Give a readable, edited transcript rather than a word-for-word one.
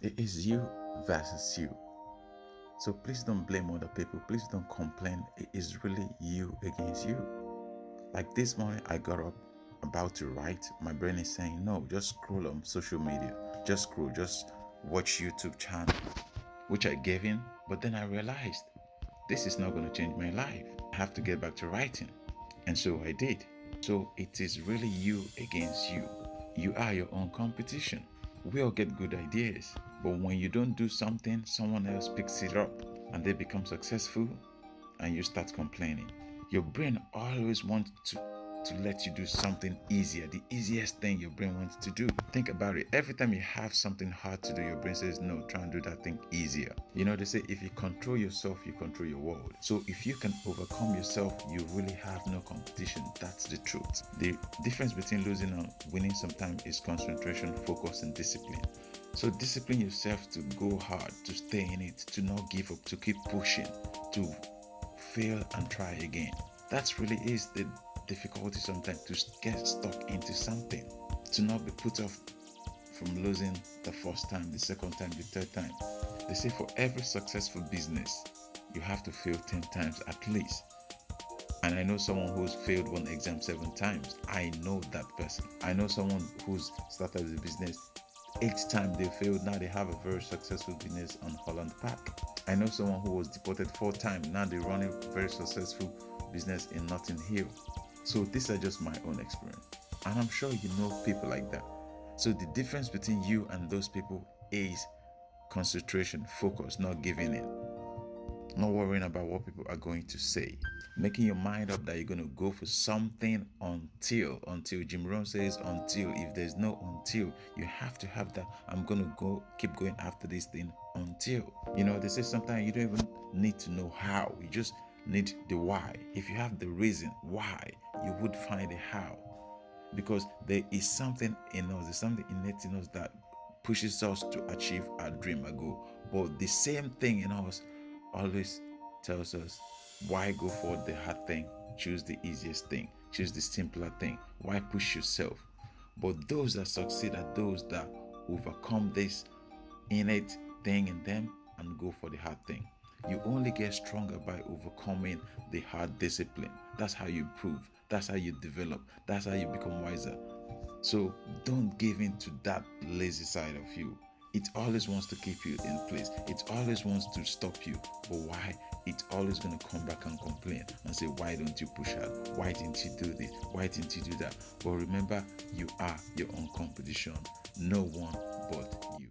It is you versus you. So please don't blame other people. Please don't complain. It is really you against you. Like this morning, I got up about to write. My brain is saying, no, just scroll on social media. Just scroll, just watch YouTube channel, which I gave in. But then I realized this is not going to change my life. I have to get back to writing. And so I did. So it is really you against you. You are your own competition. We all get good ideas, but when you don't do something, someone else picks it up and they become successful and you start complaining. Your brain always wants to let you do something easier, the easiest thing your brain wants to do. Think about it. Every time you have something hard to do, your brain says, no, try and do that thing easier. You know, they say if you control yourself, you control your world. So if you can overcome yourself, you really have no competition. That's the truth. The difference between losing and winning sometimes is concentration, focus, and discipline. So discipline yourself to go hard, to stay in it, to not give up, to keep pushing, to fail and try again. That's really is the difficulty sometimes, to get stuck into something, to not be put off from losing the first time, the second time, the third time. They say for every successful business, you have to fail 10 times at least. And I know someone who's failed one exam 7 times. I know that person. I know someone who's started a business 8 times they failed. Now they have a very successful business on Holland Park. I know someone who was deported 4 times. Now they run a very successful business in Notting Hill. So these are just my own experience. And I'm sure you know people like that. So the difference between you and those people is concentration, focus, not giving in, not worrying about what people are going to say, making your mind up that you're going to go for something until Jim Rohn says until. If there's no until, you have to have that I'm going to keep going after this thing until. You know, they say sometimes you don't even need to know how, you just need the why. If you have the reason why, you would find a how, because there is something in us, there's something innate in us that pushes us to achieve our dream, our goal. But the same thing in us always tells us, why go for the hard thing? Choose the easiest thing, choose the simpler thing. Why push yourself? But those that succeed are those that overcome this innate thing in them and go for the hard thing. You only get stronger by overcoming the hard discipline. That's how you improve. That's how you develop. That's how you become wiser. So don't give in to that lazy side of you. It always wants to keep you in place. It always wants to stop you. But why? It's always going to come back and complain and say, why don't you push hard? Why didn't you do this? Why didn't you do that? But remember, you are your own competition. No one but you.